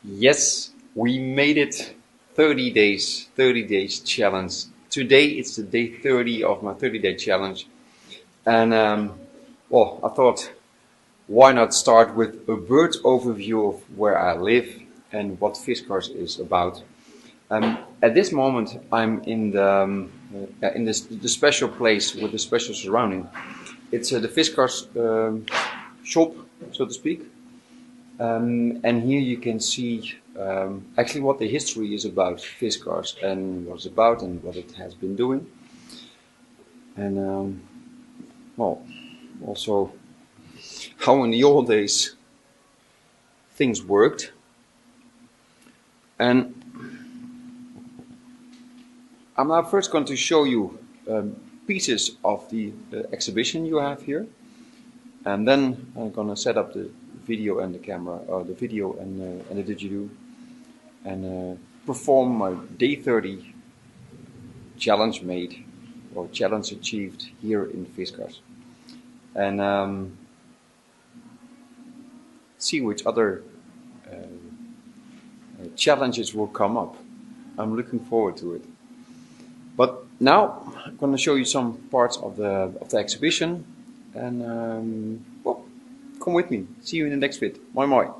Yes, we made it 30 days, 30 days challenge. Today it's the day 30 of my 30-day challenge. And well, I thought, why not start with a bird's overview of where I live and what Fiskars is about. At this moment, I'm in the special place with the special surrounding. It's the Fiskars shop, so to speak. And here you can see actually what the history is about Fiskars and what it's about and what it has been doing. And well, also how in the old days things worked. And I'm now first going to show you pieces of the exhibition you have here. And then I'm going to set up the video and the camera, or the video and the didgeridoo, and perform my day 30 challenge made, or challenge achieved here in Fiskars. And see which other challenges will come up. I'm looking forward to it. But now I'm going to show you some parts of the exhibition, and well, come with me. See you in the next vid. Moi moi.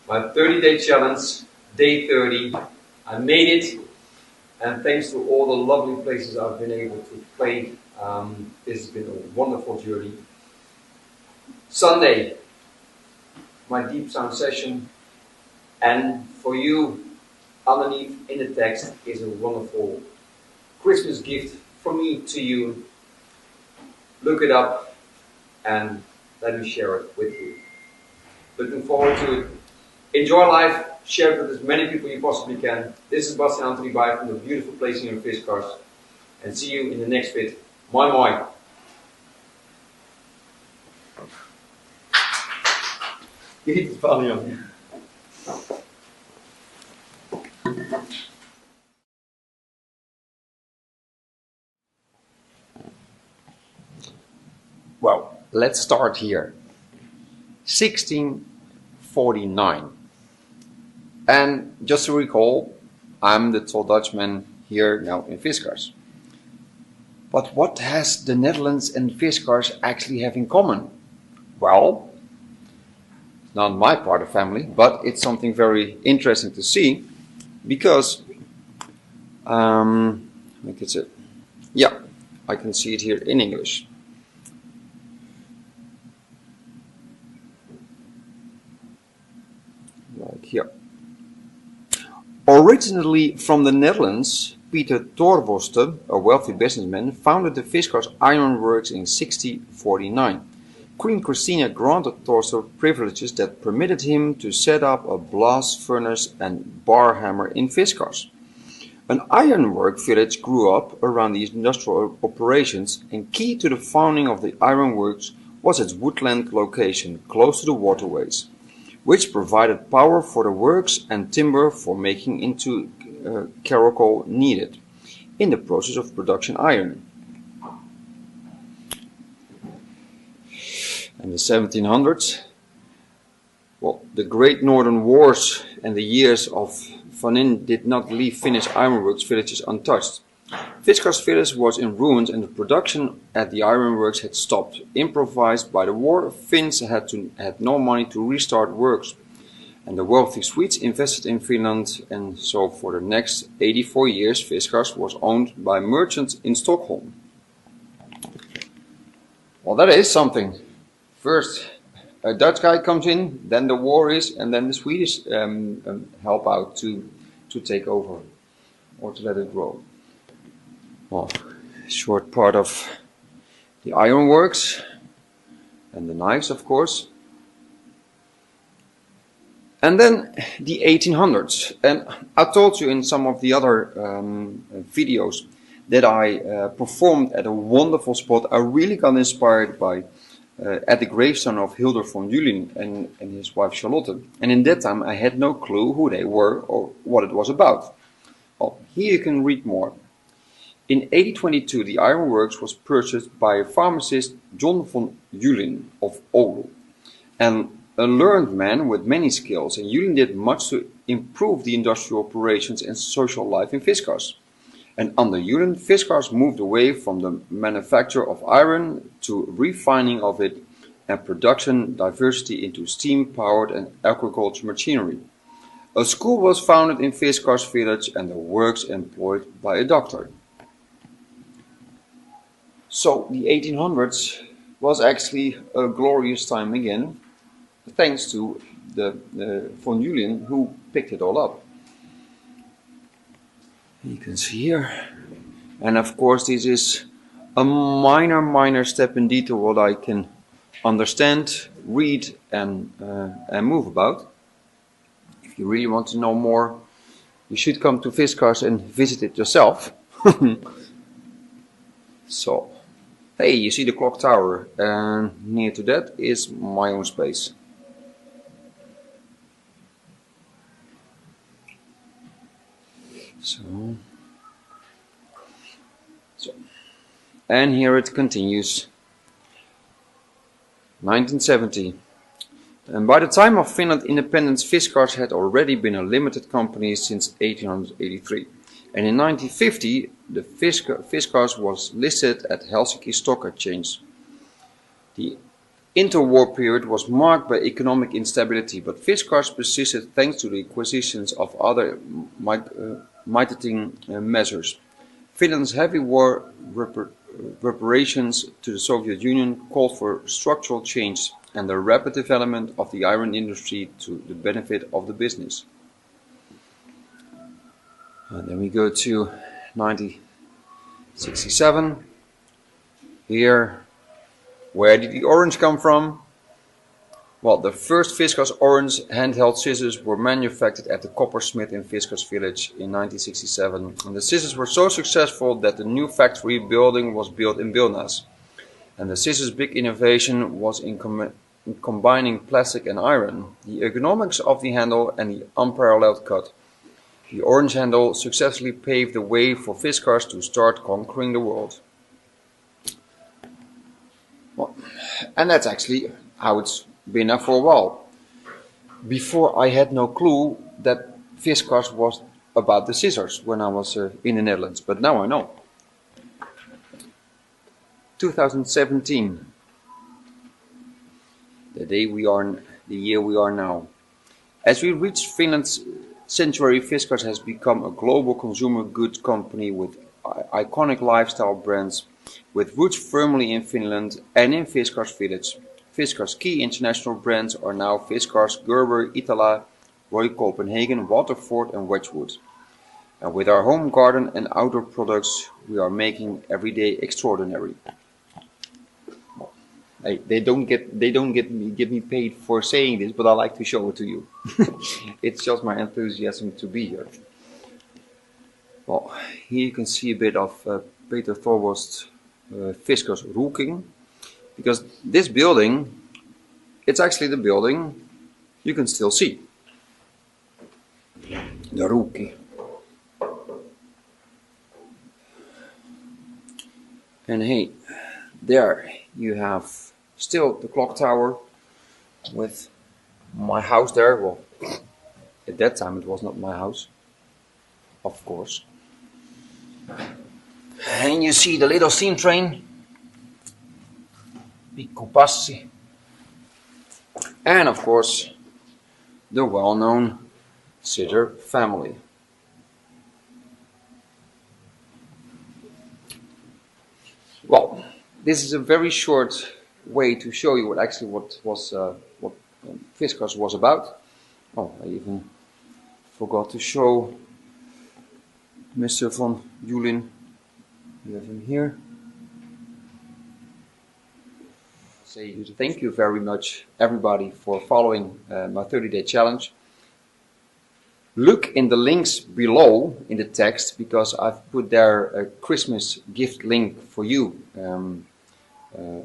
My 30-day challenge, day 30. I made it, and thanks to all the lovely places I've been able to play, this has been a wonderful journey. Sunday, my deep sound session, and for you, underneath in the text is a wonderful Christmas gift from me to you. Look it up and let me share it with you. Looking forward to it. Enjoy life, share it with as many people you possibly can. This is Bastiaan Anthonie Baaij from the beautiful place here in Fiskars. And see you in the next vid. Moi moi. Eat Bastiaan. Well, let's start here. 1649. And just to recall, I'm the tall Dutchman here now in Fiskars. But what has the Netherlands and Fiskars actually have in common? Well, it's not my part of family, but it's something very interesting to see because I think it's it. Yeah, I can see it here in English. Like here. Originally from the Netherlands, Peter Torvoste, a wealthy businessman, founded the Fiskars Iron Works in 1649. Queen Christina granted Torvoste privileges that permitted him to set up a blast furnace and bar hammer in Fiskars. An ironwork village grew up around these industrial operations, and key to the founding of the ironworks was its woodland location close to the waterways, which provided power for the works and timber for making into charcoal needed in the process of production iron. In the 1700s, well, the Great Northern Wars and the years of famine did not leave Finnish ironworks villages untouched. Fiskars village was in ruins and the production at the ironworks had stopped. Improvised by the war, Finns had no money to restart works, and the wealthy Swedes invested in Finland, and so for the next 84 years Fiskars was owned by merchants in Stockholm. Well, that is something. First a Dutch guy comes in, then the war is, and then the Swedish help out to take over or to let it grow. Well, short part of the ironworks and the knives, of course. And then the 1800s. And I told you in some of the other videos that I performed at a wonderful spot. I really got inspired by at the gravestone of Hilder von Julien and his wife Charlotte. And in that time I had no clue who they were or what it was about. Well, here you can read more. In 1822 the ironworks was purchased by a pharmacist John von Julien of Oulu, and a learned man with many skills, and Julien did much to improve the industrial operations and social life in Fiskars. And under Julien, Fiskars moved away from the manufacture of iron to refining of it and production diversity into steam-powered and agriculture machinery. A school was founded in Fiskars village and the works employed by a doctor. So the 1800s was actually a glorious time again, thanks to the von Julien who picked it all up. You can see here, and of course this is a minor step in detail what I can understand, read and move about. If you really want to know more, you should come to Fiskars and visit it yourself. So, hey, you see the clock tower, and near to that is my own space. So, and here it continues. 1970. And by the time of Finland independence, Fiskars had already been a limited company since 1883. And in 1950, the Fiskars was listed at Helsinki Stock Exchange. The interwar period was marked by economic instability, but fish cars persisted thanks to the acquisitions of other mitigating measures. Finland's heavy war reparations to the Soviet Union called for structural change and the rapid development of the iron industry to the benefit of the business. And then we go to 1967. Here, where did the orange come from? Well, the first Fiskars orange handheld scissors were manufactured at the coppersmith in Fiskars village in 1967. And the scissors were so successful that the new factory building was built in Vilnius. And the scissors' big innovation was in combining plastic and iron, the ergonomics of the handle and the unparalleled cut. The orange handle successfully paved the way for Fiskars to start conquering the world. Well, and that's actually how it's been now for a while. Before I had no clue that Fiskars was about the scissors when I was in the Netherlands, but now I know. 2017, the year we are now. As we reach Finland's century, Fiskars has become a global consumer goods company with iconic lifestyle brands, with roots firmly in Finland and in Fiskars village. Fiskars' key international brands are now Fiskars, Gerber, Itala, Royal Copenhagen, Waterford and Wedgwood. And with our home garden and outdoor products, we are making every day extraordinary. They don't get me paid for saying this, but I like to show it to you. It's just my enthusiasm to be here. Well, here you can see a bit of Peter Thorwald's Fiskars Roeking, because this building, it's actually the building you can still see. The Roeking. And hey, there you have still the clock tower with my house there. Well, at that time it was not my house, of course. And you see the little steam train, Pikkupassi, and of course the well-known Scissor family. Well, this is a very short way to show you what Fiskars was about. Oh, I even forgot to show Mr. van Julin. You have him here. Say thank you very much, everybody, for following my 30-day challenge. Look in the links below in the text, because I've put there a Christmas gift link for you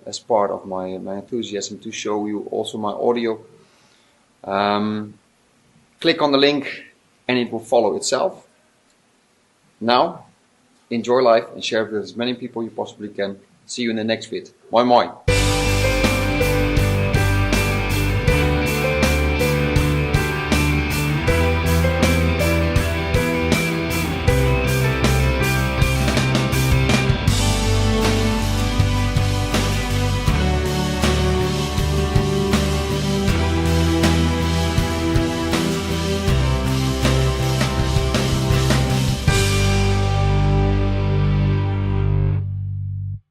as part of my enthusiasm to show you also my audio. Click on the link and it will follow itself. Now, enjoy life and share it with as many people you possibly can. See you in the next vid. Moi moi!